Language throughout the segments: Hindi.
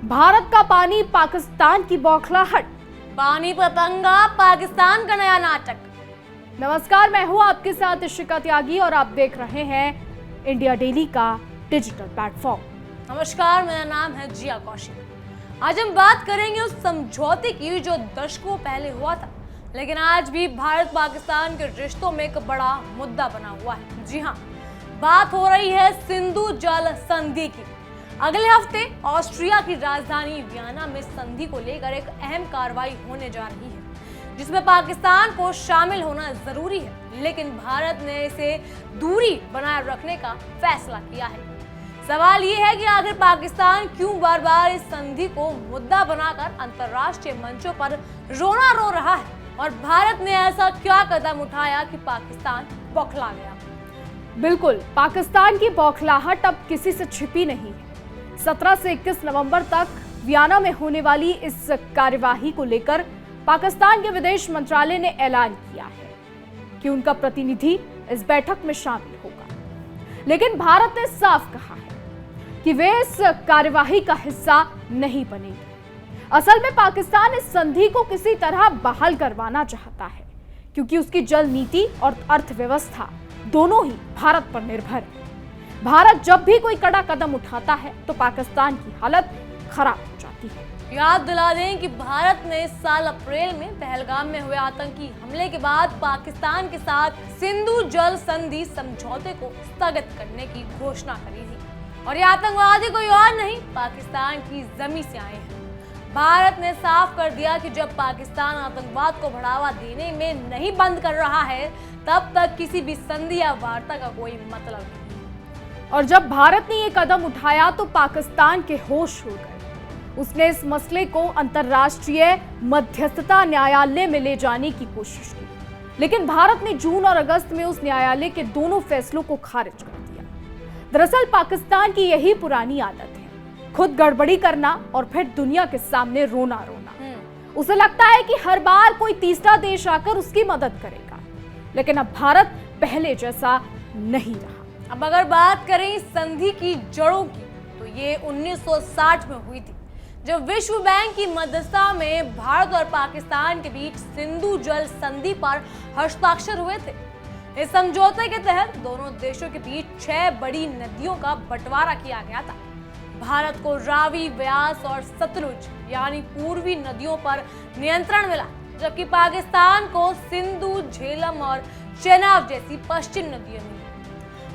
भारत का पानी, पाकिस्तान की बौखलाहट। पानी पतंगा, पाकिस्तान का नया नाटक। नमस्कार, मैं हूं आपके साथ इशिका त्यागी और आप देख रहे हैं इंडिया डेली का डिजिटल प्लेटफॉर्म। नमस्कार, मेरा नाम है जिया कौशिक। आज हम बात करेंगे उस समझौते की जो दशकों पहले हुआ था, लेकिन आज भी भारत पाकिस्तान के रिश्तों में एक बड़ा मुद्दा बना हुआ है। जी हाँ, बात हो रही है सिंधु जल संधि की। अगले हफ्ते ऑस्ट्रिया की राजधानी वियना में संधि को लेकर एक अहम कार्रवाई होने जा रही है, जिसमें पाकिस्तान को शामिल होना जरूरी है, लेकिन भारत ने इसे दूरी बनाए रखने का फैसला किया है। सवाल ये है कि आखिर पाकिस्तान क्यों बार बार इस संधि को मुद्दा बनाकर अंतर्राष्ट्रीय मंचों पर रोना रो रहा है, और भारत ने ऐसा क्या कदम उठाया कि पाकिस्तान बौखला गया। बिल्कुल, पाकिस्तान की बौखलाहट अब किसी से छिपी नहीं है। 17 से 21 नवंबर तक वियना में होने वाली इस कार्यवाही को लेकर पाकिस्तान के विदेश मंत्रालय ने ऐलान किया है कि उनका प्रतिनिधि इस बैठक में शामिल होगा, लेकिन भारत ने साफ कहा है कि वे इस कार्यवाही का हिस्सा नहीं बनेंगे। असल में पाकिस्तान इस संधि को किसी तरह बहाल करवाना चाहता है, क्योंकि उसकी जल नीति और अर्थव्यवस्था दोनों ही भारत पर निर्भर है। भारत जब भी कोई कड़ा कदम उठाता है तो पाकिस्तान की हालत खराब हो जाती है। याद दिला दें कि भारत ने इस साल अप्रैल में पहलगाम में हुए आतंकी हमले के बाद पाकिस्तान के साथ सिंधु जल संधि समझौते को स्थगित करने की घोषणा करी थी, और ये आतंकवादी कोई और नहीं, पाकिस्तान की जमीन से आए हैं। भारत ने साफ कर दिया कि जब पाकिस्तान आतंकवाद को बढ़ावा देने में नहीं बंद कर रहा है, तब तक किसी भी संधि या वार्ता का कोई मतलब नहीं। और जब भारत ने ये कदम उठाया तो पाकिस्तान के होश उड़ गए। उसने इस मसले को अंतर्राष्ट्रीय मध्यस्थता न्यायालय में ले जाने की कोशिश की, लेकिन भारत ने जून और अगस्त में उस न्यायालय के दोनों फैसलों को खारिज कर दिया। दरअसल पाकिस्तान की यही पुरानी आदत है, खुद गड़बड़ी करना और फिर दुनिया के सामने रोना रोना। उसे लगता है कि हर बार कोई तीसरा देश आकर उसकी मदद करेगा, लेकिन अब भारत पहले जैसा नहीं रहा। अब अगर बात करें इस संधि की जड़ों की, तो ये 1960 में हुई थी, जब विश्व बैंक की मध्यस्थता में भारत और पाकिस्तान के बीच सिंधु जल संधि पर हस्ताक्षर हुए थे। इस समझौते के तहत दोनों देशों के बीच 6 बड़ी नदियों का बंटवारा किया गया था। भारत को रावी, व्यास और सतलुज यानी पूर्वी नदियों पर नियंत्रण मिला, जबकि पाकिस्तान को सिंधु, झेलम और चेनाब जैसी पश्चिम नदियां मिली।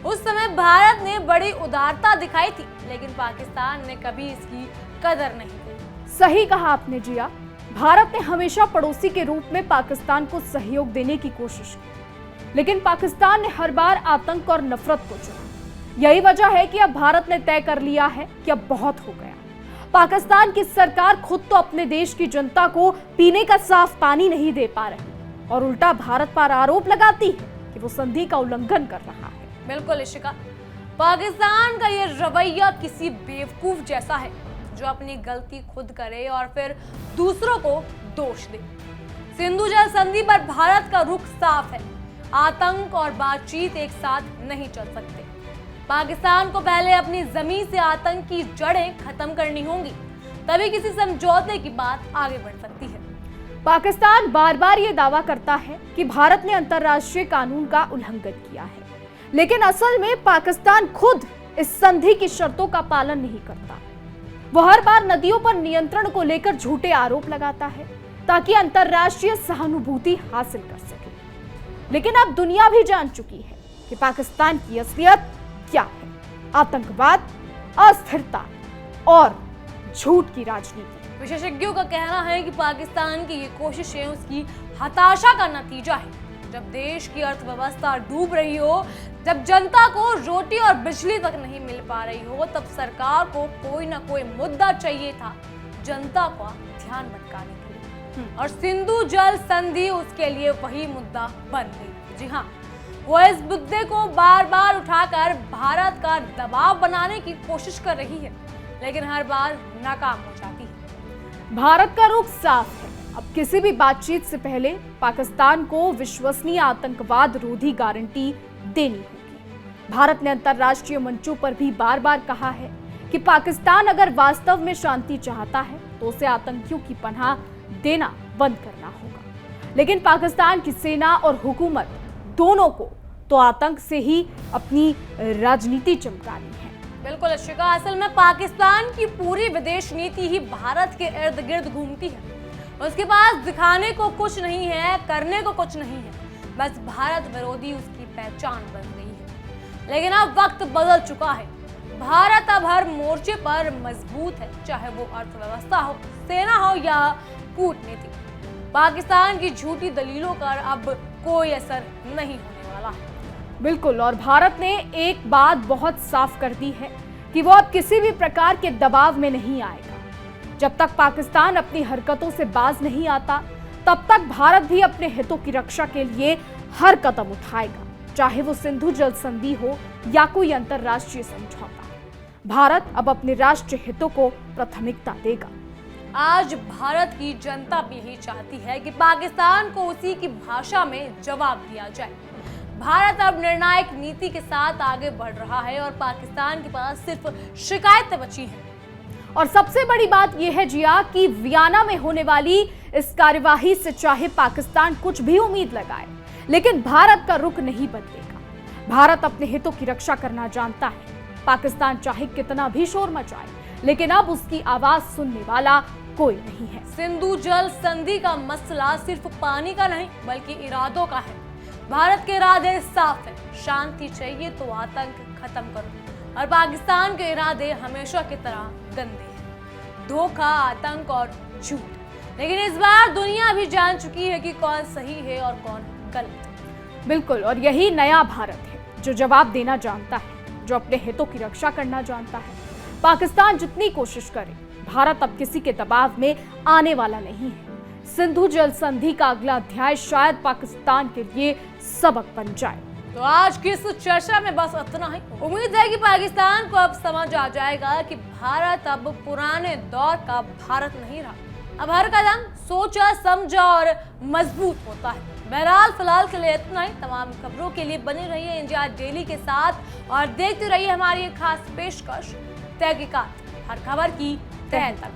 उस समय भारत ने बड़ी उदारता दिखाई थी, लेकिन पाकिस्तान ने कभी इसकी कदर नहीं की। सही कहा आपने जिया, भारत ने हमेशा पड़ोसी के रूप में पाकिस्तान को सहयोग देने की कोशिश की, लेकिन पाकिस्तान ने हर बार आतंक और नफरत को चुना। यही वजह है कि अब भारत ने तय कर लिया है कि अब बहुत हो गया। पाकिस्तान की सरकार खुद तो अपने देश की जनता को पीने का साफ पानी नहीं दे पा रही, और उल्टा भारत पर आरोप लगाती है कि वो संधि का उल्लंघन कर रहा है। बिल्कुल इशिका, पाकिस्तान का ये रवैया किसी बेवकूफ जैसा है जो अपनी गलती खुद करे और फिर दूसरों को दोष दे। सिंधु जल संधि पर भारत का रुख साफ है, आतंक और बातचीत एक साथ नहीं चल सकते। पाकिस्तान को पहले अपनी जमीन से आतंक की जड़ें खत्म करनी होंगी, तभी किसी समझौते की बात आगे बढ़ सकती है। पाकिस्तान बार बार ये दावा करता है कि भारत ने अंतर्राष्ट्रीय कानून का उल्लंघन किया है, लेकिन असल में पाकिस्तान खुद इस संधि की शर्तों का पालन नहीं करता। वो हर बार नदियों पर नियंत्रण को लेकर झूठे आरोप लगाता है ताकि अंतर्राष्ट्रीय सहानुभूति हासिल कर सके। लेकिन अब दुनिया भी जान चुकी है कि पाकिस्तान की असलियत क्या है: आतंकवाद, अस्थिरता और झूठ की राजनीति। विशेषज्ञों का कहना है कि पाकिस्तान की ये कोशिशें उसकी हताशा का नतीजा है। जब देश की अर्थव्यवस्था डूब रही हो, जब जनता को रोटी और बिजली तक नहीं मिल पा रही हो, तब सरकार को कोई ना कोई मुद्दा चाहिए था जनता का ध्यान भटकाने के लिए, और सिंधु जल संधि उसके लिए वही मुद्दा बन गई। जी हाँ, वो इस मुद्दे को बार बार उठाकर भारत का दबाव बनाने की कोशिश कर रही है, लेकिन हर बार नाकाम हो जाती है। भारत का रुख साफ है, अब किसी भी बातचीत से पहले पाकिस्तान को विश्वसनीय आतंकवाद रोधी गारंटी देनी होगी। भारत ने अंतर्राष्ट्रीय मंचों पर भी बार बार कहा है कि पाकिस्तान अगर वास्तव में शांति चाहता है तो उसे आतंकियों की पनाह देना बंद करना होगा। लेकिन पाकिस्तान की सेना और हुकूमत दोनों को तो आतंक से ही अपनी राजनीति चमकानी है। बिल्कुल अशिका, असल में पाकिस्तान की पूरी विदेश नीति ही भारत के इर्द गिर्द घूमती है। उसके पास दिखाने को कुछ नहीं है, करने को कुछ नहीं है, बस भारत विरोधी उसकी पहचान बन गई है। लेकिन अब वक्त बदल चुका है। भारत अब हर मोर्चे पर मजबूत है, चाहे वो अर्थव्यवस्था हो, सेना हो या कूटनीति। पाकिस्तान की झूठी दलीलों पर अब कोई असर नहीं होने वाला है। बिल्कुल, और भारत ने एक बात बहुत साफ कर दी है कि वो अब किसी भी प्रकार के दबाव में नहीं आएगा। जब तक पाकिस्तान अपनी हरकतों से बाज नहीं आता, तब तक भारत भी अपने हितों की रक्षा के लिए हर कदम उठाएगा, चाहे वो सिंधु जल संधि हो या कोई अंतरराष्ट्रीय समझौता। भारत अब अपने राष्ट्रीय हितों को प्राथमिकता देगा। आज भारत की जनता भी यही चाहती है कि पाकिस्तान को उसी की भाषा में जवाब दिया जाए। भारत अब निर्णायक नीति के साथ आगे बढ़ रहा है और पाकिस्तान के पास सिर्फ शिकायतें बची हैं। और सबसे बड़ी बात यह है जिया कि वियना में होने वाली इस कार्यवाही से चाहे पाकिस्तान कुछ भी उम्मीद लगाए, लेकिन भारत का रुख नहीं बदलेगा। भारत अपने हितों की रक्षा करना जानता है। पाकिस्तान चाहे कितना भी शोर मचाए, लेकिन अब उसकी आवाज सुनने वाला कोई नहीं है। सिंधु जल संधि का मसला सिर्फ पानी का नहीं बल्कि इरादों का है। भारत के इरादे साफ है, शांति चाहिए तो आतंक खत्म करो, और पाकिस्तान के इरादे हमेशा की तरह गंदे हैं, धोखा, आतंक और झूठ। लेकिन इस बार दुनिया भी जान चुकी है कि कौन सही है और कौन गलत। बिल्कुल, और यही नया भारत है जो जवाब देना जानता है, जो अपने हितों की रक्षा करना जानता है। पाकिस्तान जितनी कोशिश करे, भारत अब किसी के दबाव में आने वाला नहीं है। सिंधु जल संधि का अगला अध्याय शायद पाकिस्तान के लिए सबक बन जाए। तो आज की इस चर्चा में बस इतना ही। उम्मीद है कि पाकिस्तान को अब समझ आ जाएगा कि भारत अब पुराने दौर का भारत नहीं रहा। अब हर कदम सोचा समझा और मजबूत होता है। बहरहाल फिलहाल के लिए इतना ही। तमाम खबरों के लिए बने रहिए इंडिया डेली के साथ और देखते रहिए हमारी खास पेशकश तहकीकात, हर खबर की तह तक।